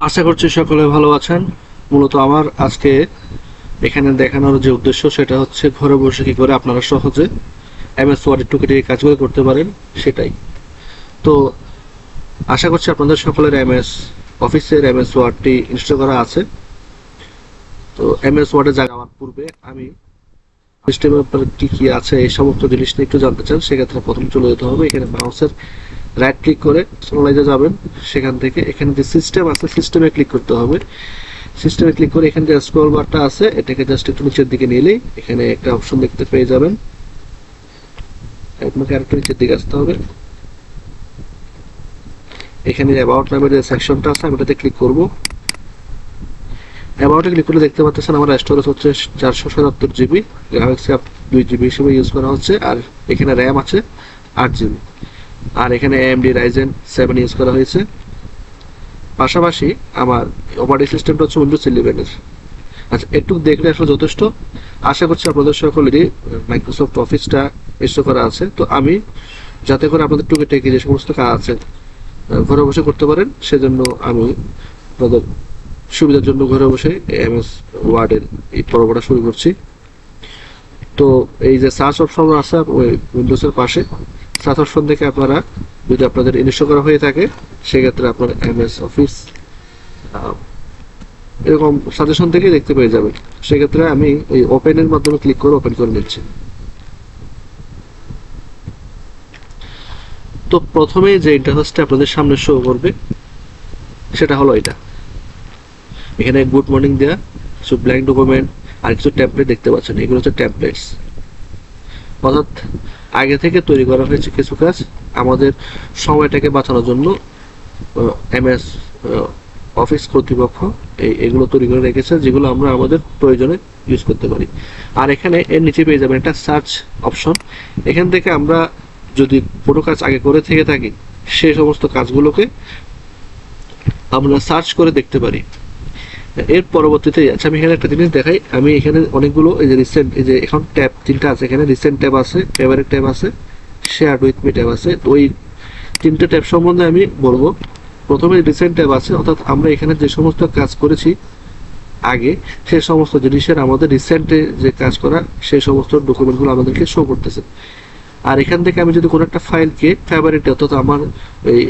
আশা করছি সকলে ভালো আছেন। মূলত আমার আজকে এখানে দেখানোর যে উদ্দেশ্য সেটা হচ্ছে ঘরে বসে কি করে আপনারা সহজে এমএস ওয়ার্ডের টুকিটাকি কাজগুলো করতে পারেন সেটাই। তো আশা করছি আপনাদের সকলের এমএস অফিসের এমএস ওয়ার্ডটি ইনস্টল করা আছে। তো এমএস ওয়ার্ডে যাওয়ার পূর্বে আমি সিস্টেমের উপরে কি কি আছে এই সমস্ত জিনিস নিয়ে একটু জানতে চান, সেক্ষেত্রে প্রথম চলে যেতে হবে এখানে মাউসের রাইট ক্লিক করে পার্সোনালাইজে যাবেন। সেখান থেকে এখানে যে সিস্টেম আছে সিস্টেমে ক্লিক করতে হবে। সিস্টেমে ক্লিক করে এখানে যে স্ক্রল বারটা আছে এটাকে জাস্ট একটু নিচের দিকে নিলেই এখানে একটা অপশন দেখতে পেয়ে যাবেন। আপনাকে আরেকটু নিচের দিকে আসতে হবে। এখানে অ্যাবাউট নামের যে সেকশনটা আছে আমি এটাতে ক্লিক করব। অ্যাবাউটে ক্লিক করলে দেখতে পাচ্ছেন আমার স্টোরেজ হচ্ছে 477 জিবি, গ্রাফিক্স কার্ড 2 জিবি হিসেবে ইউজ করা হচ্ছে, আর এখানে র্যাম আছে 8 জিবি, আর এখানে AMD Ryzen 7 ইউজ করা হয়েছে। পাশাপাশি আমার অপারেটিং সিস্টেমটা হচ্ছে উইন্ডোজ 11 এর। আচ্ছা, একটু দেখলে আসলে যথেষ্ট। আশা করছি আপনাদের সকলেরই মাইক্রোসফট অফিসটা ইনস্টল করা আছে। তো আমি যাতে করে আপনাদের টুকিটাকি যে সমস্ত কাজ আছে ঘরে বসে করতে পারেন সেজন্য আমি আপনাদের সুবিধার জন্য ঘরে বসে এমএস ওয়ার্ডের এই পর্বটা শুরু করছি। তো এই যে সার্চ অপশন আছে ওই উইন্ডোজের পাশে, সার্চ অপশন থেকে আপনারা যদি আপনাদের ইনস্টল করা হয়ে থাকে সেক্ষেত্রে আপনার এমএস অফিস এরকম সাজেশন থেকে দেখতে পেয়ে যাবেন। সেক্ষেত্রে আমি এই ওপেনের মাধ্যমে ক্লিক করে ওপেন করে নিচ্ছি। তো প্রথমে যে ইন্টারফেসটা আপনাদের সামনে শো করবে সেটা হলো এটা। এখানে গুড মর্নিং দেয়া, কিছু ব্ল্যাঙ্ক ডকুমেন্ট আর কিছু ট্যাম্পলেট দেখতে পাচ্ছেন, এগুলো হচ্ছে ট্যাম্পলেটস। অর্থাৎ আগে থেকে তৈরি করা হয়েছে কিছু কাজ আমাদের সময়টাকে বাঁচানোর জন্য এমএস অফিস কর্তৃপক্ষ এগুলো তৈরি করে রেখেছে, যেগুলো আমরা আমাদের প্রয়োজনে ইউজ করতে পারি। আর এখানে এর নিচে পেয়ে যাবেন একটা সার্চ অপশন। এখান থেকে আমরা যদি কোনো কাজ আগে করে থেকে থাকি সেই সমস্ত কাজগুলোকে আমরা সার্চ করে দেখতে পারি। এর পরবর্তীতে আচ্ছা আমি এখানে একটা জিনিস দেখাই। আমি এখানে অনেকগুলো এই যে রিসেন্ট, এই যে এখন ট্যাব 3টা আছে, এখানে রিসেন্ট ট্যাব আছে, ফেভারিট ট্যাব আছে, শেয়ারড উইথ মি ট্যাব আছে। তো ওই 3টে ট্যাব সম্বন্ধে আমি বলবো। প্রথমে রিসেন্ট ট্যাব আছে, অর্থাৎ আমরা এখানে যে সমস্ত কাজ করেছি আগে সেই সমস্ত জিনিসের আমাদের রিসেন্টে যে কাজ করা সেই সমস্ত ডকুমেন্টগুলো আমাদেরকে শো করতেছে। আর এখান থেকে আমি যদি কোনো একটা ফাইলকে ফেভারিট, অর্থাৎ আমার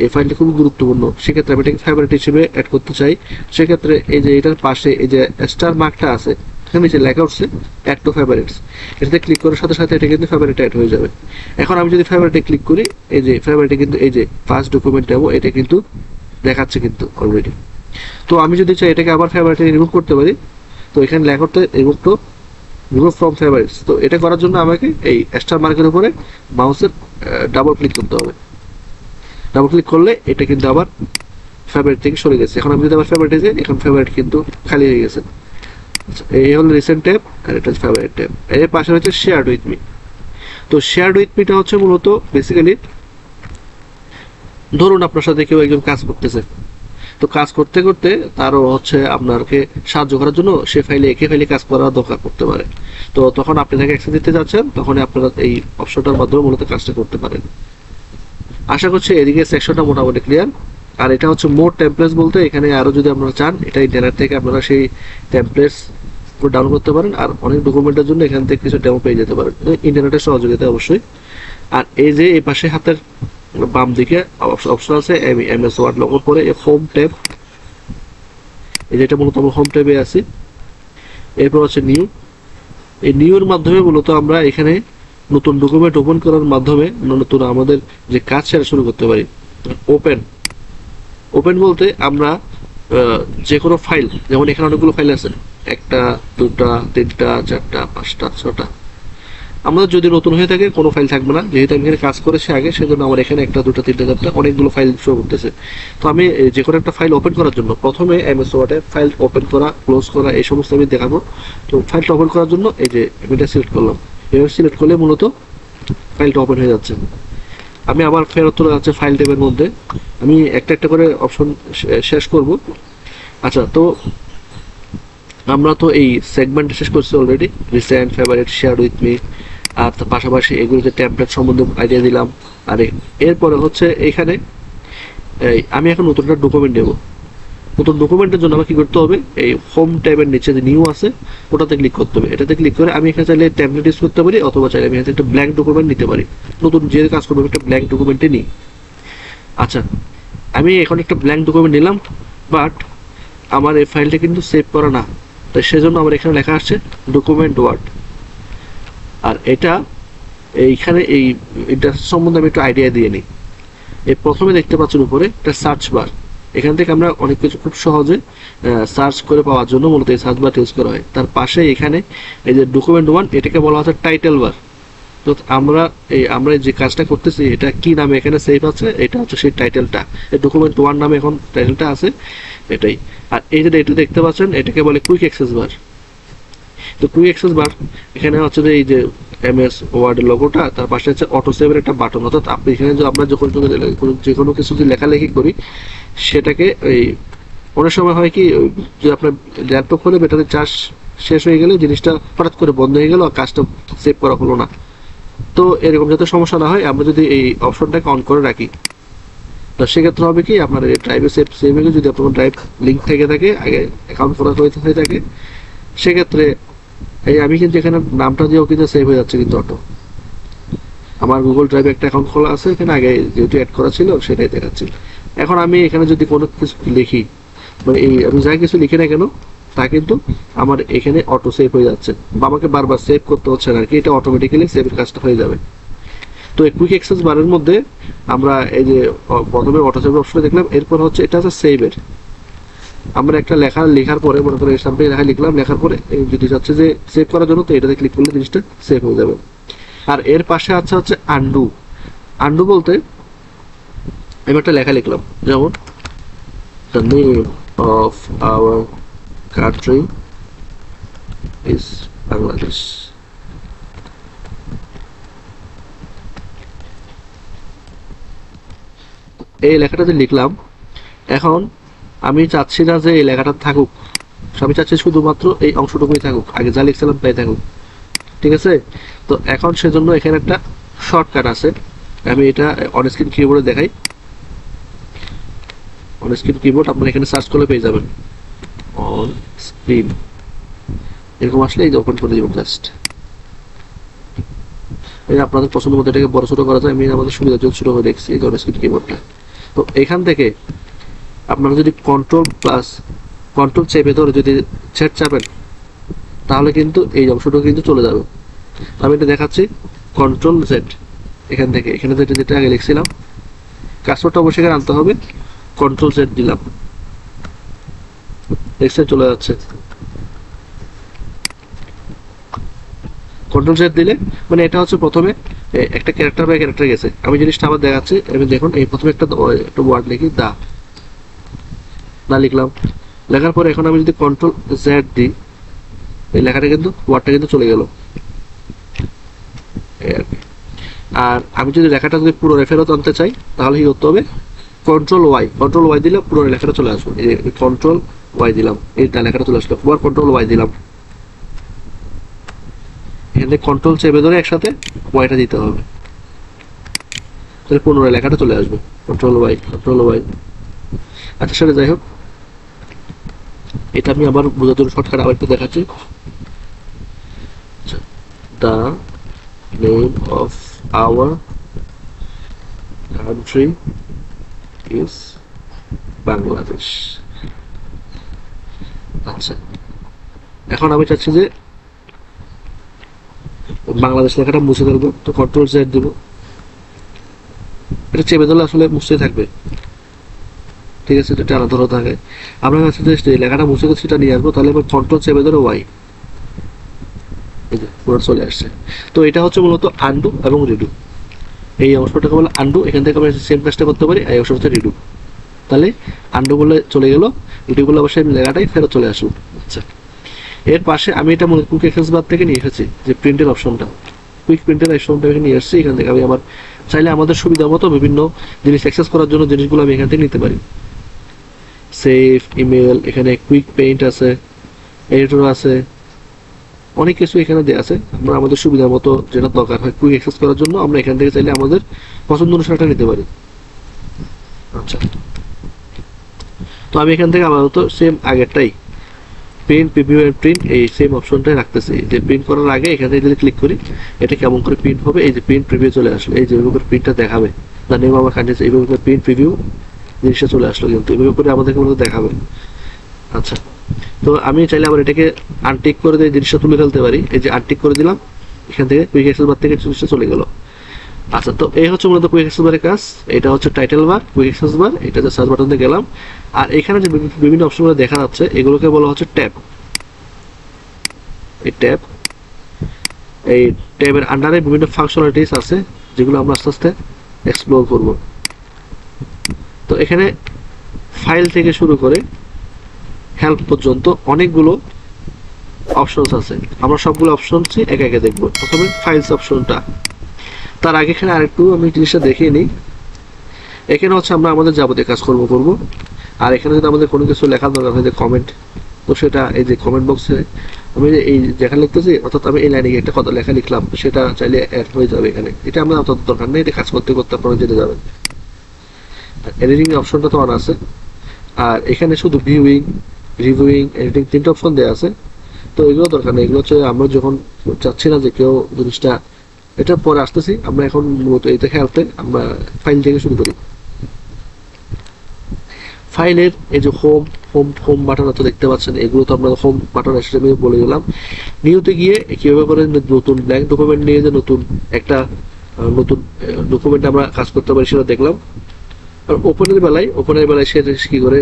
এই ফাইলটা খুবই গুরুত্বপূর্ণ, সেক্ষেত্রে আমি এটাকে ফেভারিট হিসেবে অ্যাড করতে চাই। সেক্ষেত্রে এই যে এটার পাশে এই যে স্টার মার্কটা আছে এখানে যে লেখা উঠছে অ্যাড টু ফেভারিটস, এটাতে ক্লিক করার সাথে সাথে এটা কিন্তু ফেভারিট অ্যাড হয়ে যাবে। এখন আমি যদি ফেভারিটে ক্লিক করি এই যে ফেভারিটে কিন্তু এই যে ফার্স্ট ডকুমেন্ট যাবো এটা কিন্তু দেখাচ্ছে কিন্তু অলরেডি। তো আমি যদি চাই এটাকে আবার ফেভারিটে রিমুভ করতে পারি, তো এখানে লেখা উঠতে রিমুভ ফ্রম ফেভারিটস। তো এটা করার জন্য আমাকে এই স্টার মার্কের উপরে মাউসের ডাবল ক্লিক করতে হবে। ডাবল ক্লিক করলে এটা কিন্তু আবার ফেভারিট থেকে সরে গেছে। এখন আমি যদি আবার ফেভারিটে যাই এখন ফেভারিট কিন্তু খালি হয়ে গেছে। আচ্ছা, এই হলো রিসেন্ট ট্যাব আর এটা হচ্ছে ফেভারিট ট্যাব। এর পাশে হচ্ছে শেয়ারড উইথ মি। তো শেয়ারড উইথ মিটা হচ্ছে মূলত বেসিক্যালি ধরুন আপনার সাথে কেউ একজন কাজ করতেছে, তো কাজ করতে করতে তারও হচ্ছে আপনাকে সাহায্য করার জন্য সে ফাইলে একে ফাইলে কাজ করার দরকার পড়তে পারে। তো তখন আপনি তাকে অ্যাক্সেস দিতে যাচ্ছেন, তখন আপনারা এই অপশনটার মাধ্যমে মূলত কাজটা করতে পারেন। আশা করছি এদিকে সেকশনটা মোটামুটি ক্লিয়ার। আর এটা হচ্ছে মোর টেমপ্লেটস বলতে এখানে আরো যদি আপনারা চান এটা ইন্টারনেট থেকে আপনারা সেই টেমপ্লেটস ডাউনলোড করতে পারেন। আর অনেক ডকুমেন্টের জন্য এখান থেকে কিছু ডেমো পেয়ে যেতে পারেন ইন্টারনেটের সহযোগিতা অবশ্যই। আর এই যে এই পাশে হাতের বাম দিকে অপশন আছে এমএস ওয়ার্ড লগোর পরে হোম ট্যাব, এই যেটা মূলত আমরা হোম ট্যাবে আছি। এরপর হচ্ছে নিউ। এই নিউ এর মাধ্যমে মূলত আমরা এখানে নতুন ডকুমেন্ট ওপেন করার মাধ্যমে নতুন আমাদের যে কাজ সেটা শুরু করতে পারি। ওপেন ওপেন বলতে আমরা যে কোনো ফাইল, যেমন এখানে অনেকগুলো ফাইল আছে, 1টা 2টা 3টা 4টা 5টা 6টা। আমাদের যদি নতুন হয়ে থাকে কোনো ফাইল থাকবে না, যেহেতু আমি এখানে কাজ করেছি আগে সেজন্য আমার এখানে 1টা 2টা 3টা 4টা অনেকগুলো ফাইল শো করতেছে। তো আমি যে কোনো একটা ফাইল ওপেন করার জন্য প্রথমে এমএস ওয়ার্ডে ফাইল ওপেন করা ক্লোজ করা এই সমস্ত আমি দেখাবো। তো ফাইলটা ওপেন করার জন্য এই যে আমি এটা সিলেক্ট করলাম, এবার সিলেক্ট করলে মূলত ফাইলটা ওপেন হয়ে যাচ্ছে। আমি আবার ফেরত চলে যাচ্ছে ফাইল ট্যাবের মধ্যে, আমি একটা একটা করে অপশন শেষ করব। আচ্ছা, তো আমরা তো এই সেগমেন্ট শেষ করছি already, recent, favourite, share with me, আর তার পাশাপাশি এগুলো যে টেমপ্লেট সম্বন্ধে আইডিয়া দিলাম। আর এরপরে হচ্ছে এখানে আমি এখন নতুন একটা ডকুমেন্ট নেব। নতুন ডকুমেন্টের জন্য আমাকে কি করতে হবে, এই হোম ট্যাবের নিচে যে নিউ আছে ওটাতে ক্লিক করতে হবে। এটাতে ক্লিক করে আমি এখানে চাইলে ট্যাবলেট ইউজ করতে পারি, অথবা চাইলে আমি এখানে একটা ব্ল্যাঙ্ক ডকুমেন্ট নিতে পারি। নতুন যে কাজ করবো একটা ব্ল্যাঙ্ক ডকুমেন্টে নিই। আচ্ছা, আমি এখন একটা ব্ল্যাঙ্ক ডকুমেন্ট নিলাম, বাট আমার এই ফাইলটা কিন্তু সেভ করা না, তাই সেজন্য আমার এখানে লেখা আসছে ডকুমেন্ট ওয়ার্ড। আর এটা এইখানে এটা সম্বন্ধে আমি একটু আইডিয়া দিয়ে নিই। এই প্রথমে দেখতে পাচ্ছেন উপরে একটা সার্চ বার, এখান থেকে আমরা অনেক কিছু খুব সহজে সার্চ করে পাওয়ার জন্য মূলত এই সার্চ বার ইউজ করা হয়। তার পাশে এখানে এই যে ডকুমেন্ট ওয়ান, এটাকে বলা হচ্ছে টাইটেল বার। তো আমরা যে কাজটা করতেছি এটা কি নামে এখানে সেভ আছে, এটা হচ্ছে সেই টাইটেলটা, এই ডকুমেন্ট ওয়ান নামে এখন টাইটেলটা আছে এটাই। আর এই যে এটা দেখতে পাচ্ছেন এটাকে বলে কুইক অ্যাক্সেস বার। তো কুইক অ্যাক্সেস বার এখানে হচ্ছে যে এই যে এমএস ওয়ার্ডের লোগোটা, তার পাশে হচ্ছে অটো সেভের একটা বাটন, অর্থাৎ আপনি এখানে আমরা যখন যে কোনো কিছু যদি লেখালেখি করি সেটাকে এই অনেক সময় হয় কি যে আপনার ল্যাপটপ হলে ব্যাটারি চার্জ শেষ হয়ে গেলে জিনিসটা হঠাৎ করে বন্ধ হয়ে গেল আর কাজটা সেভ করা হলো না। তো এরকম যাতে সমস্যা না হয় আমরা যদি এই অপশনটাকে অন করে রাখি, তো সেক্ষেত্রে হবে কি আপনার এই ড্রাইভে সেভ হয়ে যদি আপনার ড্রাইভ লিঙ্ক থেকে থাকে, আগে অ্যাকাউন্ট করা হয়ে থাকে, সেক্ষেত্রে এই আমি কিন্তু এখানে নামটা দিয়েও কিন্তু সেভ হয়ে যাচ্ছে কিন্তু অটো। আমার গুগল ড্রাইভে একটা অ্যাকাউন্ট খোলা আছে, এখানে আগে যেহেতু অ্যাড করা ছিল সেটাই দেখাচ্ছি। এখন আমি এখানে যদি কোনো কিছু লিখি, মানে আমি যা কিছু লিখি না কেন তা কিন্তু আমার এখানে অটো সেভ হয়ে যাচ্ছে, বা আমাকে বারবার সেভ করতে হচ্ছে না আর কি, এটা অটোমেটিক্যালি সেভের কাজটা হয়ে যাবে। তো এই কুইক অ্যাক্সেস বারের মধ্যে আমরা এই যে প্রথমে অটো সেভ অপশনে দেখলাম, এরপর হচ্ছে এটা হচ্ছে সেভের। আমরা একটা লেখার পরে মনে করেন সামনে লেখা লিখলাম, লেখার পরে যদি চাচ্ছে যে সেভ করার জন্য, তো এটাতে ক্লিক করলে জিনিসটা সেভ হয়ে যাবে। আর এর পাশে আছে হচ্ছে আন্ডু। আন্ডু বলতে আমি একটা লেখা লিখলাম, যেমন the name of our country is Bangladesh। এই লেখাটা যে লিখলাম, এখন আমি চাচ্ছি না যে এই লেখাটা থাকুক, আমি চাচ্ছি শুধুমাত্র এই অংশটুকুই থাকুক, আগে যা লিখছিলাম তাই থাকুক, ঠিক আছে। তো এখন সেজন্য এখানে একটা শর্টকাট আছে, আমি এটা অন স্ক্রিন কিবোর্ডে দেখাই। অন স্ক্রিন কিবোর্ড আপনারা এখানে সার্চ করলে পেয়ে যাবেন, অন স্ক্রিন এরকম আসলে এই যে ওপেন করে দিব জাস্ট। এই আপনাদের পছন্দ মতো এটাকে বড় ছোট করা যায়, আমি আমাদের সুবিধার জন্য ছোট করে দেখছি এই অন স্ক্রিন কিবোর্ডটা। তো এখান থেকে আপনারা যদি কন্ট্রোল চেপে ধরে যদি ছেড় চাপেন, তাহলে কিন্তু এই অংশটা কিন্তু চলে যাবে। আমি এটা দেখাচ্ছি, কন্ট্রোল জেড, এখান থেকে এখানে যেটা আগে লিখছিলাম কাজটা অবশ্যই এখানে আনতে হবে, কন্ট্রোল জেড দিলাম, দেখছেন চলে যাচ্ছে। কন্ট্রোল জেড দিলে মানে এটা হচ্ছে প্রথমে একটা ক্যারেক্টার বাই ক্যারেক্টার গেছে। আমি জিনিসটা আবার দেখাচ্ছি, আমি দেখুন এই প্রথমে একটা ওয়ার্ড লিখি, দা লিখলাম, লেখার পরে এখন আমি যদি কন্ট্রোল জেড দিই, এই লেখাটা কিন্তু ওয়ার্ডটা কিন্তু চলে গেল। আর আমি যদি লেখাটা যদি পুরো ফেরত আনতে চাই, তাহলে কি করতে হবে, কন্ট্রোল ওয়াই দিলে পুরো লেখাটা চলে আসবে। এই কন্ট্রোল ওয়াই দিলাম, এই লেখাটা চলে আসলো, আবার কন্ট্রোল ওয়াই দিলাম, এখানে কন্ট্রোল চেপে ধরে একসাথে ওয়াইটা দিতে হবে, তাহলে পুনরায় লেখাটা চলে আসবে, কন্ট্রোল ওয়াই। আচ্ছা সেটা যাই হোক, এটা আমি আবার বোঝার জন্য শর্টকাট আবার একটু দেখাচ্ছি। The name of our country is Bangladesh। আচ্ছা, এখন আমি চাচ্ছি যে বাংলাদেশ লেখাটা মুছে দেবো, তো কন্ট্রোল জেড দেবো, এটা চেপে দিলে আসলে মুছতে থাকবে, ঠিক আছে, এটা টানা ধরা থাকে। আমরা কাছে যে লেখাটা মুছে গেছে সেটা নিয়ে আসবো, তাহলে এবার কন্ট্রোল চেপে ধরে ওয়াই, এই যে পুরো চলে আসছে। তো এটা হচ্ছে মূলত আন্ডু এবং রিডু। এই অংশটাকে বলে আন্ডু, এখান থেকে আমরা সেম কাজটা করতে পারি, এই অংশ হচ্ছে রিডু। তাহলে আন্ডু বলে চলে গেল, রিডু বলে অবশ্যই লেখাটাই ফেরত চলে আসুন। আচ্ছা, এর পাশে আমি এটা মনে কুইক অ্যাক্সেস বার থেকে নিয়ে এসেছি, যে প্রিন্টের অপশনটা, কুইক প্রিন্টের অপশনটা এখানে নিয়ে এসেছি। এখান থেকে আমি আমার চাইলে আমাদের সুবিধা মতো বিভিন্ন জিনিস অ্যাক্সেস করার জন্য জিনিসগুলো আমি এখান থেকে নিতে পারি। সেভ, ইমেল, এখানে কুইক পেইন্ট আছে, এডিটর আছে, অনেক কিছু এখানে দেওয়া আছে। আমরা আমাদের সুবিধা মতো যেটা দরকার হয় কুইক অ্যাক্সেস করার জন্য আমরা এখান থেকে চাইলে আমাদের পছন্দ অনুসারটা নিতে পারি। আচ্ছা, তো তো আমি এখান থেকে আপাতত সেম আগেরটাই প্রিন্ট প্রিভিউ এন্ড প্রিন্ট এই সেম অপশনটাই রাখতেছি, যে প্রিন্ট করার আগে এখানে যদি ক্লিক করি এটা কেমন করে প্রিন্ট হবে, এই যে প্রিন্ট প্রিভিউ চলে আসলো, এই যে এইভাবে প্রিন্টটা দেখাবে, দ্য নেম অফ কান্ট্রি, এইভাবে করে প্রিন্ট প্রিভিউ জিনিসটা চলে আসলো, কিন্তু এইভাবে করে আমাদেরকে মূলত দেখাবে। আচ্ছা, তো আমি চাইলে আবার এটাকে আনটিক করে দিয়ে জিনিসটা তুলে ফেলতে পারি, এই যে আনটিক করে দিলাম, এখান থেকে কুইক অ্যাক্সেস বার থেকে জিনিসটা চলে গেল। আচ্ছা, তো এই হচ্ছে মূলত কুইক অ্যাক্সেস বারের কাজ। এটা হচ্ছে টাইটেল বার, কুইক অ্যাক্সেস বার, এটা যে সার্চ বাটনে গেলাম, আর এখানে যে বিভিন্ন অপশনগুলো দেখা যাচ্ছে এগুলোকে বলা হচ্ছে ট্যাব। এই ট্যাবের আন্ডারে বিভিন্ন ফাংশনালিটিস আছে যেগুলো আমরা আস্তে আস্তে এক্সপ্লোর করব। তো এখানে ফাইল থেকে শুরু করে হেল্প পর্যন্ত অনেকগুলো অপশনস আছে, আমরা সবগুলো অপশনস একে একে দেখব। প্রথমে ফাইলস অপশনটা, তার আগে এখানে আরেকটু আমি জিনিসটা দেখিয়ে নিই। এখানে হচ্ছে আমরা আমাদের যাবতীয় কাজকর্ম করব, আর এখানে যদি আমাদের কোনো কিছু লেখার দরকার হয়, যে কমেন্ট, তো সেটা এই যে কমেন্ট বক্সে আমি এই যেখানে লিখতেছি, অর্থাৎ আমি এই লাইনে একটা কথা লেখা লিখলাম, সেটা চাইলে অ্যাড হয়ে যাবে এখানে। এটা আমরা অত দরকার নেই, এটা কাজ করতে করতে আপনারা জেনে যাবেন। এডিটিং অপশনটা তো অন আছে, আর এখানে শুধু ভিউইং, রিভিউইং, এডিটিং তিনটা অপশন দেওয়া আছে। তো এগুলো দরকার নেই, এগুলো হচ্ছে আমরা যখন চাচ্ছি না যে কেউ জিনিসটা, এটা পরে আসতেছি, আমরা এখন মূলত এইটা খেলতে আমরা ফাইল থেকে শুরু করি। ফাইলের এই যে হোম বাটন তো দেখতে পাচ্ছেন, এগুলো তো আমরা হোম বাটন হিসেবে বলে দিলাম। নিউতে গিয়ে কিভাবে করে নতুন ব্ল্যাঙ্ক ডকুমেন্ট নিয়ে যে নতুন একটা নতুন ডকুমেন্ট আমরা কাজ করতে পারি সেটা দেখলাম। আর ওপেনের বেলায় সে কি করে,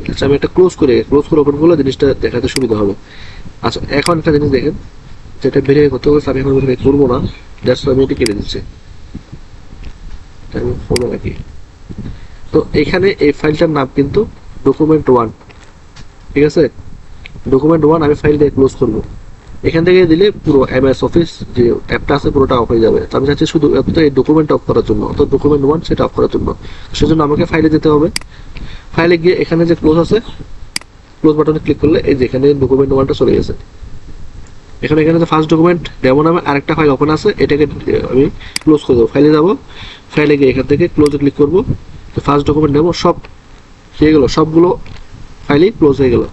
আচ্ছা আমি একটা ক্লোজ করে ওপেন করলে জিনিসটা দেখাতে সুবিধা হবে। আচ্ছা, এখন একটা জিনিস দেখেন, যেটা ভেরিফাই করতে হবে, আমি এখন ভেরিফাই করবো না, জাস্ট আমি এটা কেটে দিচ্ছি, আমি ফোনে রাখি। তো এখানে এই ফাইলটার নাম কিন্তু document1, ঠিক আছে? document1 আমি ফাইলটা ক্লোজ করব। এখান থেকে দিলে পুরো এমএস অফিস যে অ্যাপটা আছে পুরোটা অফ হয়ে যাবে। তো আমি চাচ্ছি শুধু এই ডকুমেন্ট অফ করার জন্য, অর্থাৎ document1 সেটা অফ করার জন্য। সেজন্য আমাকে ফাইলে যেতে হবে। ফাইলে গিয়ে এখানে যে ক্লোজ আছে, ক্লোজ বাটনে ক্লিক করলে এই যে এখানে document1টা চলে গেছে। এখানে যে ফার্স্ট ডকুমেন্ট ডেমো নামে আরেকটা ফাইল ওপেন আছে, এটাকে আমি ক্লোজ করে দেবো। ফাইলে যাব, ফাইলে গিয়ে এখান থেকে ক্লোজে ক্লিক করব। ফার্স্ট ডকুমেন্ট ডেমো সব হয়ে গেল, সবগুলো ফাইলই ক্লোজ হয়ে গেল।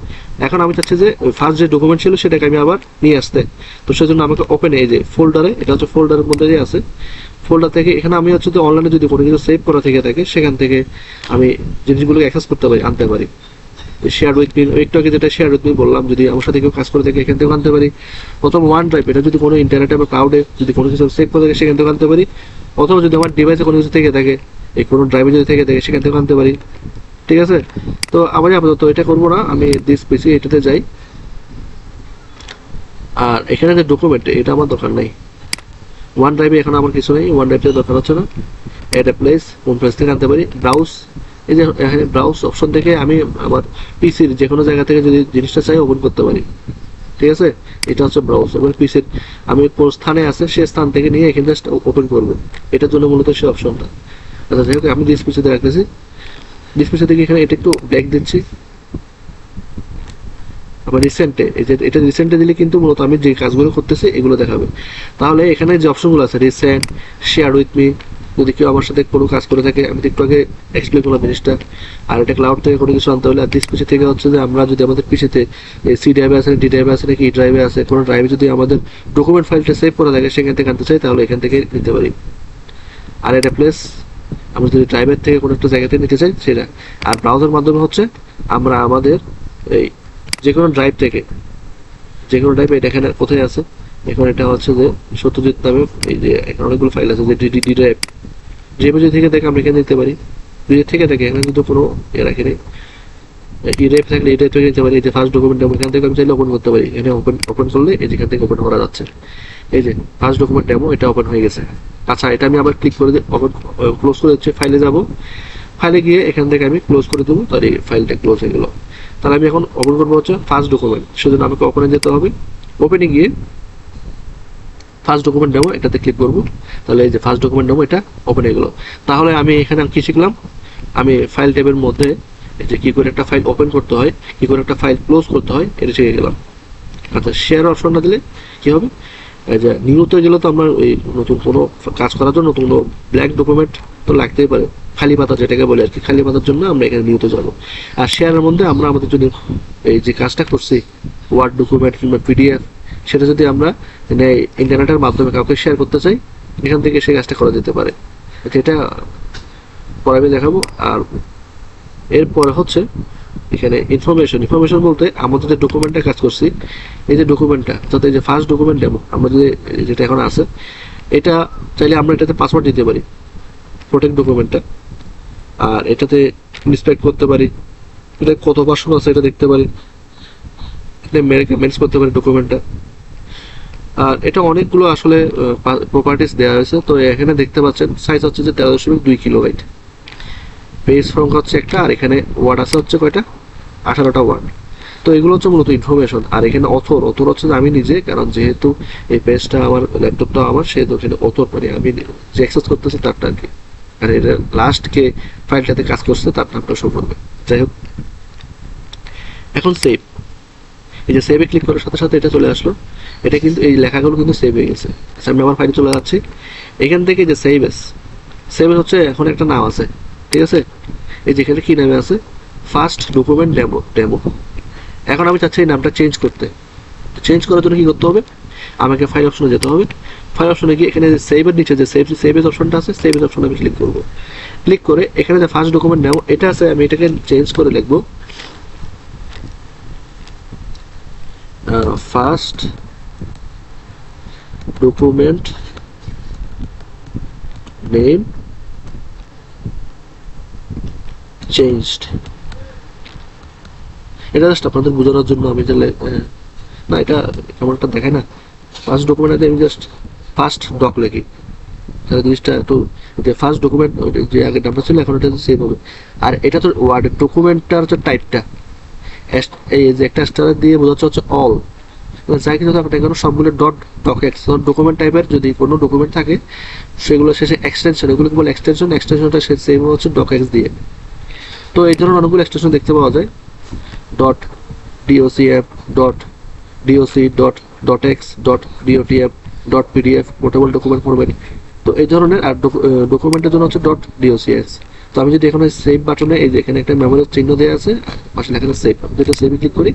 এখন আমি চাচ্ছি যে ওই ফার্স্ট যে ডকুমেন্ট ছিল সেটাকে আমি আবার নিয়ে আসতে, তো সেজন্য আমাকে ওপেন এই যে ফোল্ডারে, এটা হচ্ছে ফোল্ডারের মধ্যে যে আছে, ফোল্ডার থেকে এখানে আমি হচ্ছে অনলাইনে যদি কোনো কিছু সেভ করা থেকে থাকে সেখান থেকে আমি জিনিসগুলোকে অ্যাক্সেস করতে পারি, আনতে পারি। শেয়ার উইথ মি, একটু আগে যেটা শেয়ার উইথ মি বললাম, যদি আমার সাথে কেউ কাজ করে থাকে এখান থেকে আনতে পারি। অথবা ওয়ান ড্রাইভ, এটা যদি কোনো ইন্টারনেটে বা ক্লাউডে যদি কোনো কিছু সেভ করে থাকে সেখান থেকে আনতে পারি। অথবা যদি আমার ডিভাইসে কোনো কিছু থেকে থাকে, এই কোনো ড্রাইভে যদি থেকে থাকে সেখান থেকে আনতে পারি, ঠিক আছে? তো আমি আপাতত এটা করবো না, আমি দিস পিসি এটাতে যাই। আর এখানে যে ডকুমেন্ট, এটা আমার দরকার নাই। ওয়ান ড্রাইভে এখন আমার কিছু নেই, ওয়ান ড্রাইভটা দরকার হচ্ছে না। এড এ প্লেস, কোন প্লেস থেকে আনতে পারি, ব্রাউজ, এই যে এখানে ব্রাউজ অপশন থেকে আমি আমার পিসির যে কোনো জায়গা থেকে যদি জিনিসটা চাই ওপেন করতে পারি, ঠিক আছে? এটা হচ্ছে ব্রাউজ। এবার পিসির আমি কোন স্থানে আছে সেই স্থান থেকে নিয়ে এখানে জাস্ট ওপেন করবো, এটার জন্য মূলত সেই অপশনটা। আচ্ছা, যাই হোক, আমি দিস পিসিতে রাখতেছি। দিস পিসি থেকে এখানে এটা একটু ব্যাক দিচ্ছি। আবার রিসেন্টে, এই যে এটা রিসেন্টে দিলে কিন্তু মূলত আমি যে কাজগুলো করতেছি এগুলো দেখাবে। তাহলে এখানে যে অপশনগুলো আছে, রিসেন্ট, শেয়ার উইথ মি, যদি কেউ আমার সাথে কোনো কাজ করে থাকে, আমি একটু আগে এক্সপ্লেন করলাম জিনিসটা। আর এটা ক্লাউড থেকে কোনো কিছু আনতে হলে, আর দিস পিসি থেকে হচ্ছে যে আমরা যদি আমাদের পিসিতে সি ড্রাইভে আছে, ডি ড্রাইভে আছে নাকি ই ড্রাইভে আছে, কোনো ড্রাইভে যদি আমাদের ডকুমেন্ট ফাইলটা সেভ করা থাকে সেখান থেকে আনতে চাই তাহলে এখান থেকে নিতে পারি। আর এটা প্লেস, আমরা যদি ড্রাইভের থেকে কোনো একটা জায়গাতে নিতে চাই সেটা। আর ব্রাউজার মাধ্যমে হচ্ছে আমরা আমাদের এই যে কোনো ড্রাইভ থেকে, যে কোনো ড্রাইভ, এটা এখানে কোথায় আছে, এখন এটা হচ্ছে যে সত্যজিৎ নামে এই যে এখানে অনেকগুলো ফাইল আছে, যে ডি ড্রাইভ, যে থেকে দেখে আমরা এখানে নিতে পারি। যদি থেকে থাকে, এখানে কিন্তু কোনো রাখি নেই, ই ড্রাইভ থাকলে এই ড্রাইভ থেকে নিতে পারি। এই যে ফার্স্ট ডকুমেন্ট ডেমো, এখান থেকে আমি চাইলে ওপেন করতে পারি। এখানে ওপেন করলে এই যেখান থেকে ওপেন করা যাচ্ছে, এই যে ফার্স্ট ডকুমেন্ট ডেমো, এটা ওপেন হয়ে গেছে। আচ্ছা, এটা আমি আবার ক্লিক করে ক্লোজ করে দিচ্ছি। ফাইলে যাব, ফাইলে গিয়ে এখান থেকে আমি ক্লোজ করে দেবো, তাহলে এই ফাইলটা ক্লোজ হয়ে গেল। তাহলে আমি এখন ওপেন করবো হচ্ছে ফার্স্ট ডকুমেন্ট, সেজন্য আমাকে ওপেনে যেতে হবে। ওপেনে গিয়ে ফার্স্ট ডকুমেন্ট ডেমো এটাতে ক্লিক করবো, তাহলে এই যে ফার্স্ট ডকুমেন্ট ডেমো এটা ওপেন হয়ে গেল। তাহলে আমি এখানে কি শিখলাম, আমি ফাইল ট্যাবের মধ্যে এই যে কি করে একটা ফাইল ওপেন করতে হয়, কি করে একটা ফাইল ক্লোজ করতে হয়, এটা শিখে গেলাম। আচ্ছা, শেয়ার অপশনটা দিলে কি হবে, এই যে নিউতে গেলে তো আমরা এই নতুন কোনো কাজ করার জন্য নতুন ব্ল্যাঙ্ক ডকুমেন্ট তো লাগতেই পারে, খালি পাতা যেটাকে বলে আর কি, খালি পাতার জন্য আমরা এখানে নিউতে যাব। আর শেয়ারের মধ্যে আমরা আমাদের যদি এই যে কাজটা করছি ওয়ার্ড ডকুমেন্ট কিংবা পিডিএফ, সেটা যদি আমরা ইন্টারনেটের মাধ্যমে কাউকে শেয়ার করতে চাই, এখান থেকে সেই কাজটা করা যেতে পারে। এটা পরে আমি দেখাবো। আর এরপরে হচ্ছে এখানে ইনফরমেশন বলতে আমাদের যে ডকুমেন্টটা কাজ করছি, এই যে ডকুমেন্টটা যাতে যে ফার্স্ট ডকুমেন্ট ডেমো আমরা যদি যেটা এখন আছে, এটা চাইলে আমরা এটাতে পাসওয়ার্ড দিতে পারি প্রোটেক্ট ডকুমেন্টটা, আর এটাতে ইন্সপেক্ট করতে পারি, এটা কত ভার্সন আছে এটা দেখতে পারি, এটা মেনস করতে পারি ডকুমেন্টটা। আর এটা অনেকগুলো আসলে প্রপার্টিস দেওয়া হয়েছে। তো এখানে দেখতে পাচ্ছেন সাইজ হচ্ছে যে 13.2 কিলোবাইট, পেজ সংখ্যা হচ্ছে একটা, আর এখানে ওয়ার্ড আছে হচ্ছে কয়টা, 18টা ওয়ার্ড। তো এগুলো হচ্ছে মূলত ইনফরমেশন। আর এখানে অথর হচ্ছে যে আমি নিজে, কারণ যেহেতু এই পেজটা আমার, ল্যাপটপটা আমার, সেহেতু এখানে অথর মানে আমি যে অ্যাক্সেস করতেছি তারটা আর কি, আর এটা লাস্ট কে ফাইলটাতে কাজ করছে তার নামটা শো করবে। যাই হোক, এখন সেভ, এই যে সেভে ক্লিক করার সাথে সাথে এটা চলে আসলো, এটা কিন্তু এই লেখাগুলো কিন্তু সেভ হয়ে গেছে। আচ্ছা, আমি আমার ফাইলে চলে যাচ্ছি, এখান থেকে যে সেভ এস হচ্ছে এখন একটা নাম আছে, ঠিক আছে, এই যেখানে কি নামে আছে, ফার্স্ট ডকুমেন্ট ডেমো। এখন আমি চাচ্ছি এই নামটা চেঞ্জ করতে। চেঞ্জ করার জন্য কি করতে হবে, আমাকে ফাইল অপশনে যেতে হবে। ফাইল অপশনে গিয়ে এখানে যে সেভের নিচে যে সেভ এস অপশনটা আছে, সেভ এস অপশনে আমি ক্লিক করব। ক্লিক করে এখানে যে ফার্স্ট ডকুমেন্ট ডেমো এটা আছে, আমি এটাকে চেঞ্জ করে লিখবো ফার্স্ট ডকুমেন্ট নেম চেঞ্জড। এটা জাস্ট আপনাদের বোঝানোর জন্য আমি যে না, এটা কেমন একটা দেখায় না, ফার্স্ট ডকুমেন্টে আমি জাস্ট ফার্স্ট ডক লিখি, তাহলে জিনিসটা একটু, যে ফার্স্ট ডকুমেন্ট যে আগে নামটা ছিল এখন এটা সেভ হবে। আর এটা তো ওয়ার্ড ডকুমেন্টটার হচ্ছে টাইপটা, এই যে একটা স্টার দিয়ে বোঝাচ্ছে হচ্ছে অল, যাই কিন্তু আপনি এখানে সবগুলো ডকেক্স ডকুমেন্ট টাইপের যদি কোনো ডকুমেন্ট থাকে সেগুলো শেষে এক্সটেনশন, এগুলোকে বলে এক্সটেনশনটা সেভ হচ্ছে ডকেক্স দিয়ে। তো এই ধরনের অনেকগুলো এক্সটেনশন দেখতে পাওয়া যায়, dot docf, dot doc, dot x, dot dotf, dot PDF, portable document format. তো এই ধরনের, আর ডকুমেন্টের জন্য হচ্ছে ডট docx। তো আমি যদি এখানে সেভ বাটনে এই যে এখানে একটা মেমোরির চিহ্ন দেওয়া আছে, পাশে লেখা আছে সেভ, আমি যদি সেভে ক্লিক করি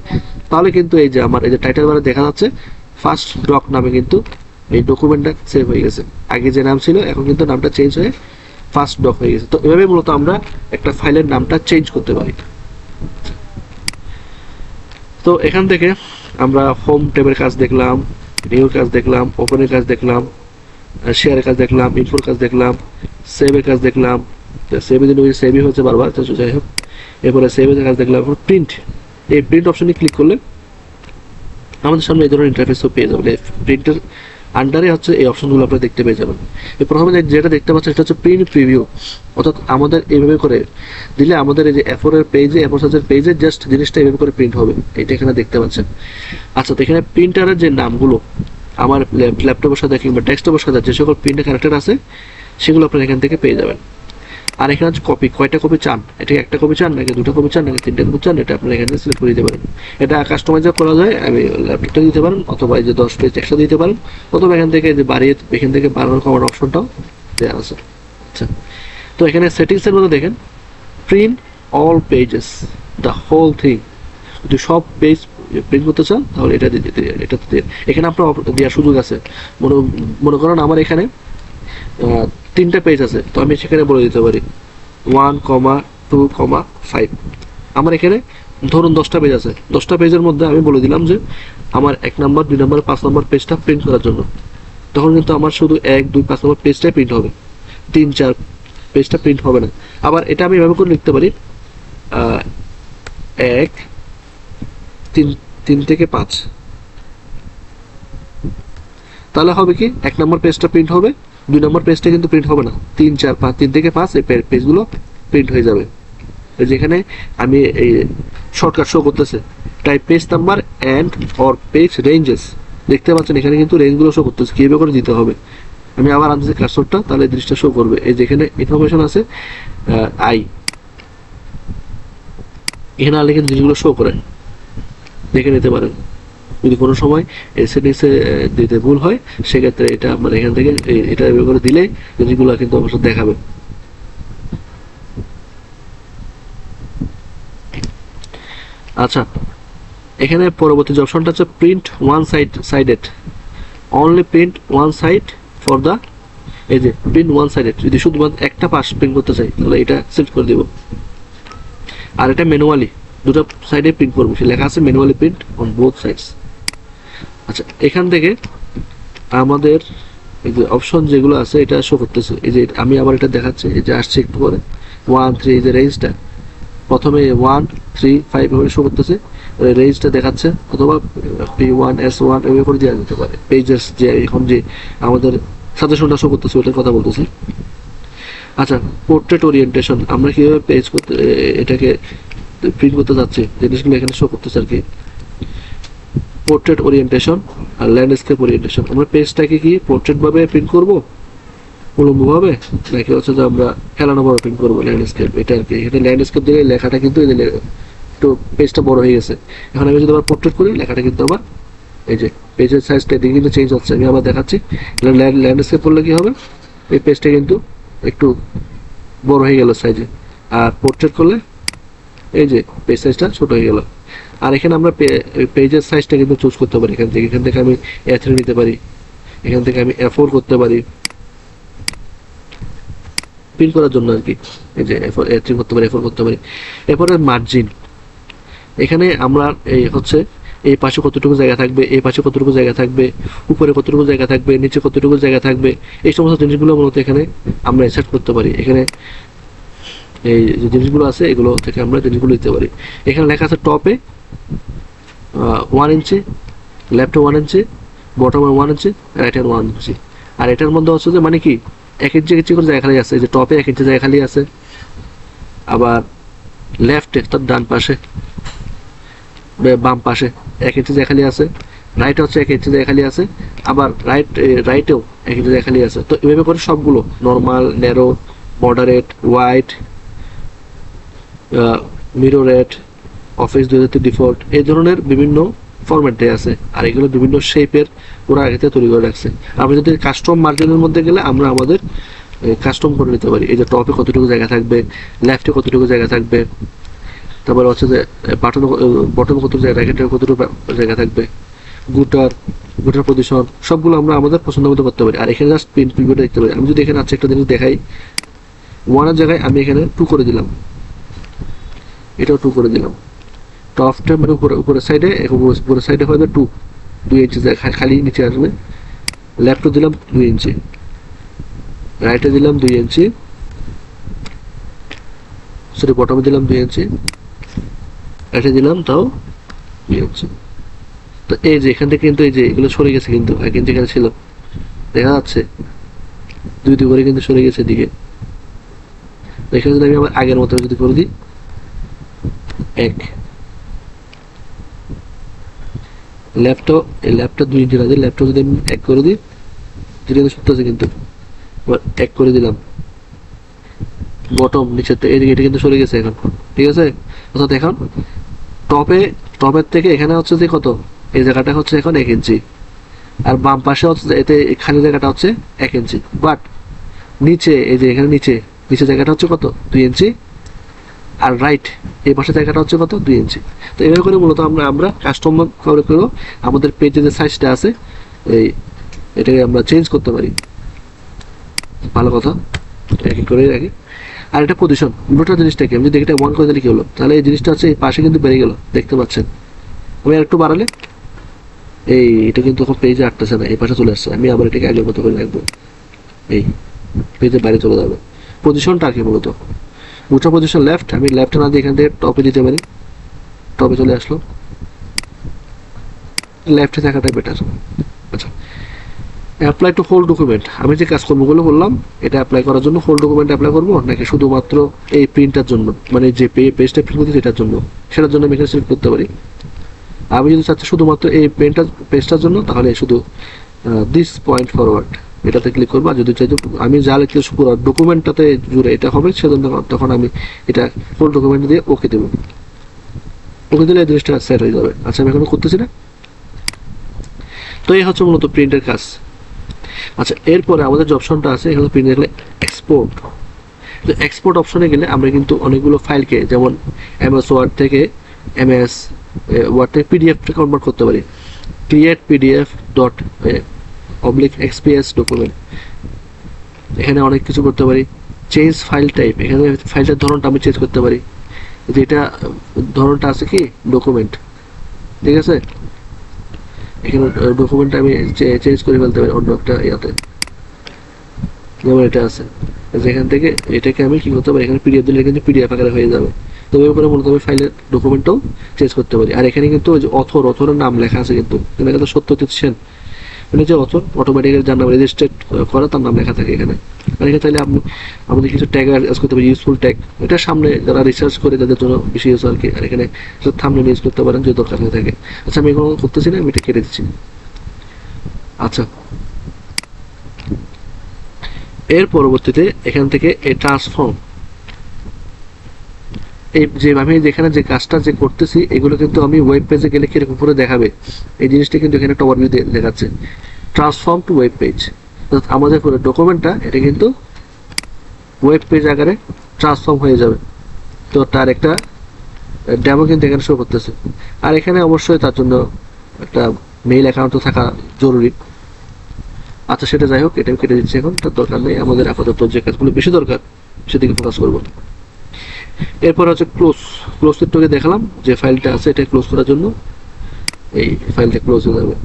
তাহলে কিন্তু এই যে আমার এই যে টাইটেল বারে দেখা যাচ্ছে ফার্স্ট ডক নামে কিন্তু এই ডকুমেন্টটা সেভ হয়ে গেছে। আগে যে নাম ছিল এখন কিন্তু নামটা চেঞ্জ হয়ে ফার্স্ট ডক হয়ে গেছে। তো এভাবে মূলত আমরা একটা ফাইলের নামটা চেঞ্জ করতে পারি। তো এখান থেকে আমরা হোম ট্যাবের কাজ দেখলাম, নিউর কাজ দেখলাম, ওপেনের কাজ দেখলাম, শেয়ারের কাজ দেখলাম, ইনফোর কাজ দেখলাম, সেভের কাজ দেখলাম, সেভের জন্য সেভই হচ্ছে বারবার, যাই হোক। এরপরে সেভের কাজ দেখলাম, এরপর প্রিন্ট, এই প্রিন্ট অপশনে ক্লিক করলে আমাদের সামনে এই ধরনের ইন্টারফেসও পেয়ে যাবেন। প্রিন্টের আন্ডারে হচ্ছে এই অপশনগুলো আপনারা দেখতে পেয়ে যাবেন। প্রথমে যেটা দেখতে পাচ্ছেন সেটা হচ্ছে প্রিন্ট প্রিভিউ, অর্থাৎ আমাদের এইভাবে করে দিলে আমাদের এই যে A4 এর পেজে, A4 সাইজের পেজে জাস্ট জিনিসটা এইভাবে করে প্রিন্ট হবে, এটা এখানে দেখতে পাচ্ছেন। আচ্ছা, তো এখানে প্রিন্টারের যে নামগুলো আমার ল্যাপটপের সাথে কিংবা ডেস্কটপের সাথে যে সকল প্রিন্টার কানেক্টেড আছে সেগুলো আপনারা এখান থেকে পেয়ে যাবেন। আর এখানে হচ্ছে কপি, কয়টা কপি চান, এটা একটা কপি চান নাকি দুটো কপি চান নাকি তিনটা কপি চান, এটা আপনারা এখানে সিলেক্ট করে দিতে পারেন। এটা কাস্টমাইজ করা যায়, আমি ল্যাপটপটা দিতে পারেন, অথবা এই যে 10 পেজ একসাথে দিতে পারেন, অথবা এখান থেকে যে বাড়িয়ে, এখান থেকে বাড়ানোর কমানোর অপশনটাও দেওয়া আছে। আচ্ছা, তো এখানে সেটিংসের মধ্যে দেখেন print all pages, the whole thing, যদি সব পেজ প্রিন্ট করতে চান তাহলে এটা দিতে, এটা এখানে আপনার দেওয়ার সুযোগ আছে। মনে করেন আমার এখানে 3টা পেজ আছে, তো আমি সেখানে বলে দিতে পারি 1, 2, 5। আমার এখানে ধরুন 10টা পেজ আছে, 10টা পেজের মধ্যে আমি বলে দিলাম যে আমার 1 নম্বর, 2 নম্বর, 5 নম্বর পেজটা প্রিন্ট করার জন্য, তখন কিন্তু আমার শুধু 1, 2, 5 নম্বর পেজটাই প্রিন্ট হবে, 3, 4 পেজটা প্রিন্ট হবে না। আবার এটা আমি এভাবে করে লিখতে পারি 1, 3 থেকে 5, তাহলে হবে কি 1 নম্বর পেজটা প্রিন্ট হবে, 2 নম্বর পেজটা কিন্তু প্রিন্ট হবে না, 3, 4, 5, 3 থেকে 5 এই পেজগুলো প্রিন্ট হয়ে যাবে। যেখানে আমি এই শর্টকাট শো করতেছে type page number and or page ranges, দেখতে পাচ্ছেন এখানে কিন্তু রেঞ্জগুলো শো করতেছে, কিভাবে করে দিতে হবে। আমি আবার আনতেছি কার্সরটা, তাহলে দৃশ্যটা শো করবে। এই যেখানে ইনফরমেশন আছে আই, এখানে আনলে কিন্তু জিনিসগুলো শো করে, দেখে নিতে পারেন। যদি কোনো সময় এসএডিএসে দিতে ভুল হয় সেক্ষেত্রে এটা আপনার এখান থেকে এটা এভাবে করে দিলে জিনিসগুলো কিন্তু অবশ্যই দেখাবে। আচ্ছা, এখানে পরবর্তী যে অপশনটা হচ্ছে print one sided, only print one side for the, এই যে প্রিন্ট ওয়ান সাইডেড, যদি শুধুমাত্র একটা পাশ প্রিন্ট করতে চাই তাহলে এটা সিলেক্ট করে দেব। আর এটা ম্যানুয়ালি দুটো সাইডে প্রিন্ট করবো, সে লেখা আছে manually print on both sides. আচ্ছা, এখান থেকে আমাদের এই যে অপশন যেগুলো আছে এটা শো করতেছে, এই যে আমি আবার এটা দেখাচ্ছি, এই যে আসছে একটু পরে 1 3, এই যে রেঞ্জটা প্রথমে 1 3 5 এভাবে শো করতেছে, রেঞ্জটা দেখাচ্ছে, অথবা P1 S1 এভাবে করে দেওয়া যেতে পারে। পেজেস যে এখন যে আমাদের সাজেশনটা শো করতেছে ওটার কথা বলতেছি। আচ্ছা, পোর্ট্রেট ওরিয়েন্টেশন, আমরা কিভাবে পেজ করতে এটাকে প্রিন্ট করতে যাচ্ছি জিনিসগুলো এখানে শো করতেছে আর কি। পোর্ট্রেট ওরিয়েন্টেশন আর ল্যান্ডস্কেপ ওরিয়েন্টেশন, আমরা পেজটাকে কি পোর্ট্রেট ভাবে প্রিন্ট করব উলম্ব ভাবে, নাকি হচ্ছে যে আমরা ফেলানো ভাবে প্রিন্ট করবো ল্যান্ডস্কেপ, এটা আর কি। এখানে ল্যান্ডস্কেপ দিলে লেখাটা কিন্তু একটু পেজটা বড় হয়ে গেছে। এখন আমি যদি আবার পোর্ট্রেট করি লেখাটা কিন্তু আবার এই যে পেজের সাইজটা এদিকে কিন্তু চেঞ্জ হচ্ছে। আমি আবার দেখাচ্ছি, ল্যান্ডস্কেপ করলে কি হবে, এই পেজটা কিন্তু একটু বড় হয়ে গেল সাইজে, আর পোর্ট্রেট করলে এই যে পেজ সাইজটা ছোট হয়ে গেল। আর এখানে আমরা পেজের সাইজটা কিন্তু চুজ করতে পারি, এখান থেকে আমি A3 নিতে পারি, এখান থেকে আমি A4 করতে পারি প্রিন্ট করার জন্য আর কি। এই যে A3 করতে পারি, A4 করতে পারি। এরপরে মার্জিন, এখানে আমরা এই হচ্ছে এই পাশে কতটুকু জায়গা থাকবে, এই পাশে কতটুকু জায়গা থাকবে, উপরে কতটুকু জায়গা থাকবে, নিচে কতটুকু জায়গা থাকবে, এই সমস্ত জিনিসগুলো মূলত এখানে আমরা সেট করতে পারি। এখানে এই যে জিনিসগুলো আছে এগুলো থেকে আমরা জিনিসগুলো দিতে পারি। এখানে লেখা আছে টপে 1 ইঞ্চি, লেফটে 1 ইঞ্চি, বটমে 1 ইঞ্চি, রাইটে 1 ইঞ্চি। আর এটার মধ্যে হচ্ছে যে মানে কি 1 ইঞ্চি করে জায়গা খালি আছে, এই যে টপে 1 ইঞ্চি জায়গা খালি আছে, আবার লেফটে তার ডান পাশে বাম পাশে 1 ইঞ্চি জায়গা খালি আছে, রাইটে হচ্ছে 1 ইঞ্চি জায়গা খালি আছে, আবার রাইটেও 1 ইঞ্চি জায়গা খালি আছে। তো এভাবে করে সবগুলো normal, narrow, moderate, wide, mirrored, office 2003 default, এই ধরনের বিভিন্ন ফরম্যাটে আছে। আর এগুলো বিভিন্ন শেপের ওরা আগে থেকে তৈরি করে রাখছে। আমরা যদি কাস্টম মার্জিনের মধ্যে গেলে আমরা আমাদের কাস্টম করে নিতে পারি। এই যে টপে কতটুকু জায়গা থাকবে, লেফটে কতটুকু জায়গা থাকবে, তারপরে হচ্ছে যে বটমে কতটুকু জায়গা, রাইটে কতটুকু জায়গা থাকবে, গুটার পজিশন, সবগুলো আমরা আমাদের পছন্দ মতো করতে পারি। আর এখানে জাস্ট প্রিভিউটা দেখতে পারি। আমি যদি এখানে আছে একটা জিনিস দেখাই, 1 এর জায়গায় আমি এখানে 2 করে দিলাম, এটাও 2 করে দিলাম। টপটা মানে উপরের সাইডে, উপরের সাইডে হবে 2 ইঞ্চি খালি নিচে আসবে। লেফটে দিলাম 2 ইঞ্চি, রাইটে দিলাম 2 ইঞ্চি, সরি বটমে দিলাম 2 ইঞ্চি, রাইটে দিলাম তাও 2 ইঞ্চি। তো এই যে এখান থেকে কিন্তু এই যে এগুলো সরে গেছে, কিন্তু 1 ইঞ্চি এখানে ছিল, দেখা যাচ্ছে 2 করে কিন্তু সরে গেছে এদিকে। এখানে যদি আমি আবার আগের মতো যদি করে দিই 1, লেফটটা 2 ইঞ্চি আছে, লেফটটা যদি আমি 1 করে দিই, যেটা কিন্তু সত্য আছে, কিন্তু আবার 1 করে দিলাম। বটম নিচের এদিকে এটা কিন্তু সরে গেছে এখন, ঠিক আছে। অর্থাৎ এখন টপের থেকে এখানে হচ্ছে যে কত, এই জায়গাটা হচ্ছে এখন 1 ইঞ্চি, আর বাম পাশে হচ্ছে এতে খালি জায়গাটা হচ্ছে 1 ইঞ্চি, বাট নিচে এই যে এখানে নিচে জায়গাটা হচ্ছে কত 2 ইঞ্চি, আর রাইট এই পাশে জায়গাটা হচ্ছে কত 2 ইঞ্চি। তো এভাবে করে মূলত আমরা কাস্টম করে আমাদের পেজে যে সাইজটা আছে এটাকে আমরা চেঞ্জ করতে পারি। ভালো কথা, এক করে রাখি। আর এটা পজিশন, দুটো জিনিসটা কি, আমি যদি এটা 1 করে দিলে কি হলো, তাহলে এই জিনিসটা হচ্ছে এই পাশে কিন্তু বেড়ে গেল, দেখতে পাচ্ছেন। আমি আর একটু বাড়ালে এটা কিন্তু এখন পেজে আটতেছে না, এই পাশে চলে আসছে। আমি আবার এটাকে আগের মতো করে রাখবো, এই পেজের বাইরে চলে যাবে। পজিশনটা আর কি মূলত দুটো পজিশন লেফট, আমি লেফটে না দিয়ে এখান থেকে টপে দিতে পারি, টপে চলে আসলো, লেফটে থাকাটাই বেটার। আচ্ছা, অ্যাপ্লাই টু হোল ডকুমেন্ট, আমি যে কাজকর্মগুলো বললাম এটা অ্যাপ্লাই করার জন্য হোল ডকুমেন্ট অ্যাপ্লাই করবো, নাকি শুধুমাত্র এই প্রিন্টার জন্য, মানে যে পেজটা প্রিন্ট করছি সেটার জন্য আমি এখানে সিলেক্ট করতে পারি। আমি যদি চাচ্ছি শুধুমাত্র এই পেজটার জন্য, তাহলে শুধু দিস পয়েন্ট ফরওয়ার্ড এটাতে ক্লিক করবো। আর যদি চাই আমি যা লিখতে পুরো ডকুমেন্টটাতে জুড়ে এটা হবে, সেজন্য তখন আমি এটা হোল ডকুমেন্ট দিয়ে ওকে দেবো। ওকে দিলে এই জিনিসটা সেট হয়ে যাবে। আচ্ছা, আমি এখন করতেছি না। তো এই হচ্ছে মূলত প্রিন্টের কাজ। আচ্ছা, এরপরে আমাদের যে অপশনটা আছে এখানে প্রিন্ট দেখলে এক্সপোর্ট। তো এক্সপোর্ট অপশনে গেলে আমরা কিন্তু অনেকগুলো ফাইলকে, যেমন MS ওয়ার্ড থেকে এমএস ওয়ার্ডে পিডিএফ কনভার্ট করতে পারি। Create PDF dot oblique XPS document, এখানে অনেক কিছু করতে পারি। চেঞ্জ ফাইল টাইপ, এখানে ফাইলটার ধরনটা আমি চেঞ্জ করতে পারি, যেটা ধরনটা আছে কি ডকুমেন্ট, ঠিক আছে। এখানে ডকুমেন্টটা আমি চেঞ্জ করে ফেলতে পারি অন্য একটা ইয়াতে, যেমন এটা আছে, যেখান থেকে এটাকে আমি কি করতে পারি, এখানে পিডিএফ দিলে কিন্তু পিডিএফ আকারে হয়ে যাবে। তো এভাবে করে মূলত আমি ফাইলের ডকুমেন্টটাও চেঞ্জ করতে পারি। আর এখানে কিন্তু ওই যে অথরের নাম লেখা আছে, কিন্তু এখানে কিন্তু সত্যজিৎ সেন, মানে যে অথর অটোমেটিক্যালি যার নাম রেজিস্টার্ড করা তার নাম লেখা থাকে এখানে। আর এখানে তাহলে আপনি আমাদের কিছু ট্যাগ ইউজ করতে পারি, ইউজফুল ট্যাগ, এটা সামনে যারা রিসার্চ করে তাদের জন্য বেশি ইউজ আর কি। আর এখানে থাম্বনেল ইউজ করতে পারেন যদি দরকার হয়ে থাকে। আচ্ছা আমি এগুলো করতেছি না, আমি এটা কেটে দিচ্ছি। আচ্ছা এর পরবর্তীতে এখান থেকে এই ট্রান্সফর্ম, এই যে আমি যেখানে যে কাজটা যে করতেছি এগুলো কিন্তু আমি ওয়েব পেজে গেলে কিরকম করে দেখাবে এই জিনিসটা কিন্তু এখানে একটা ওভারভিউ দেখাচ্ছে। ট্রান্সফর্ম টু ওয়েব পেজ, আমাদের পুরো ডকুমেন্টটা এটা কিন্তু ওয়েব পেজ আকারে ট্রান্সফর্ম হয়ে যাবে। তো তার একটা ডেমো কিন্তু এখানে শো করতেছে। আর এখানে অবশ্যই তার জন্য একটা মেইল অ্যাকাউন্ট তো থাকা জরুরি। আচ্ছা সেটা যাই হোক, এটা কেটে দিচ্ছি, এখন তার দরকার নেই। আমাদের আপাতত যে কাজগুলো বেশি দরকার সেদিকে ফোকাস করবো। এরপর হচ্ছে ক্লোজের টুকে দেখালাম যে ফাইলটা আছে এটা ক্লোজ করার জন্য এই ফাইলটা ক্লোজ হয়ে যাবে।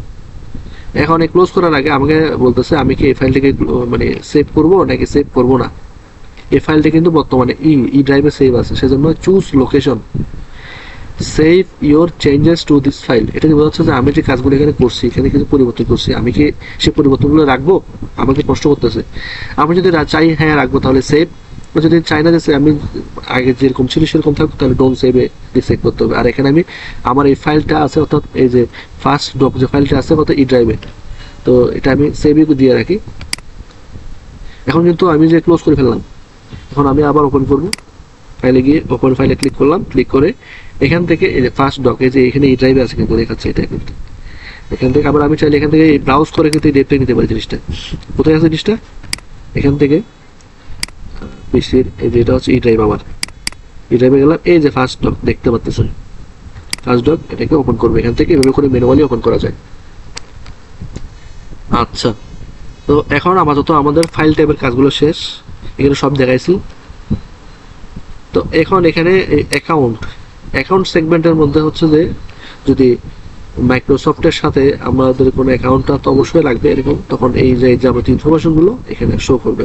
এখন এই ক্লোজ করার আগে আমাকে বলতেছে আমি কি এই ফাইলটাকে মানে সেভ করব নাকি সেভ করব না। এই ফাইলটা কিন্তু বর্তমানে ই ড্রাইভে সেভ আছে, সেজন্য choose location save your changes to this file. এটা কি বোঝাচ্ছে যে আমি যে কাজগুলো এখানে করছি এখানে কিছু পরিবর্তন করছি, আমি কি সেই পরিবর্তনগুলো রাখবো, আমাকে প্রশ্ন করতেছে। আমি যদি চাই হ্যাঁ রাখবো তাহলে সেভ, যদি চাই না যে আমি আগে যেরকম ছিল সেরকম থাকবো তাহলে ডোন্ট সেভে সেভ করতে হবে। আর এখানে আমি আমার এই ফাইলটা আছে অর্থাৎ এই যে ফার্স্ট ডক যে ফাইলটা আছে অর্থাৎ ই ড্রাইভে, তো এটা আমি সেভই দিয়ে রাখি। এখন কিন্তু আমি যে ক্লোজ করে ফেললাম, এখন আমি আবার ওপেন করবো, ফাইলে গিয়ে ওপেন ফাইলে ক্লিক করলাম, ক্লিক করে এখান থেকে এই যে ফার্স্ট ডক এই যে এখানে ই ড্রাইভে আছে কিন্তু দেখাচ্ছে এটা কিন্তু। এখান থেকে আবার আমি চাইলে এখান থেকে ব্রাউজ করে কিন্তু এই ডেপটা নিতে পারি জিনিসটা। কোথায় আছে জিনিসটা, এখান থেকে পিসির এই যে এটা হচ্ছে ই ড্রাইভ, আমার ই ড্রাইভে গেলাম, এই যে ফার্স্ট ডক দেখতে পাচ্ছেন ফার্স্ট ডক, এটাকে ওপেন করবো এখান থেকে, এভাবে করে ম্যানুয়ালি ওপেন করা যায়। আচ্ছা তো এখন আপাতত আমাদের ফাইল টাইপের কাজগুলো শেষ, এখানে সব দেখাইছি। তো এখন এখানে অ্যাকাউন্ট সেগমেন্টের মধ্যে হচ্ছে যে যদি মাইক্রোসফটের সাথে আমাদের কোনো অ্যাকাউন্টটা তো অবশ্যই লাগবে এরকম, তখন এই যে যাবতীয় ইনফরমেশনগুলো এখানে শো করবে।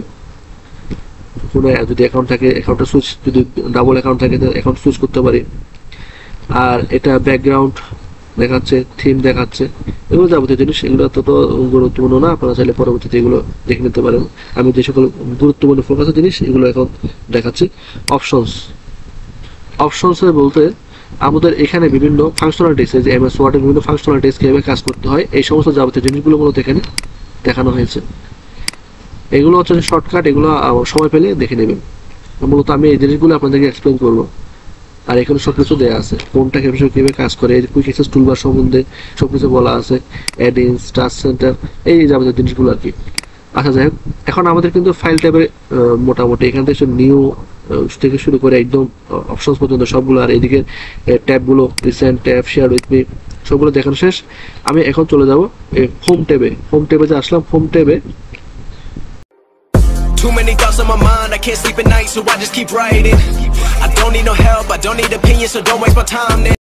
কোনো যদি অ্যাকাউন্ট থাকে অ্যাকাউন্টটা সুইচ, যদি ডাবল অ্যাকাউন্ট থাকে অ্যাকাউন্ট সুইচ করতে পারি। আর এটা ব্যাকগ্রাউন্ড দেখাচ্ছে, থিম দেখাচ্ছে, এগুলো যাবতীয় জিনিস, এগুলো তত গুরুত্বপূর্ণ না, আপনারা চাইলে পরবর্তীতে এগুলো দেখে নিতে পারেন। আমি যে সকল গুরুত্বপূর্ণ ফোকাসের জিনিস এগুলো এখন দেখাচ্ছি। অপশনস বলতে আমাদের এখানে বিভিন্ন ফাংশনালিটিস, যে এমএস ওয়ার্ডের বিভিন্ন ফাংশনালিটিস কিভাবে কাজ করতে হয় এই সমস্ত যাবতীয় জিনিসগুলো মূলত এখানে দেখানো হয়েছে। এগুলো হচ্ছে শর্টকাট, এগুলো সময় পেলে দেখে নেবেন। মূলত আমি এই জিনিসগুলো আপনাদেরকে এক্সপ্লেন করবো। আর এখানে সবকিছু দেওয়া আছে, কোনটা কিভাবে কাজ করে, কুইক অ্যাক্সেস টুলবার সম্বন্ধে সবকিছু বলা আছে, অ্যাড-ইনস, টাস্ক সেন্টার, এই যাবতীয় জিনিসগুলো আর কি। আচ্ছা যাই হোক, এখন আমাদের কিন্তু ফাইল ট্যাবে মোটামুটি এখান থেকে নিউ থেকে শুরু করে একদম অপশনস পর্যন্ত সবগুলো, আর এদিকে ট্যাবগুলো recent tab, share with me, সবগুলো দেখানো শেষ। আমি এখন চলে যাব হোম ট্যাবে যে আসলাম, হোম ট্যাবে Too many thoughts on my mind, I can't sleep at night, so I just keep writing. I don't need no help, I don't need opinions, so don't waste my time then.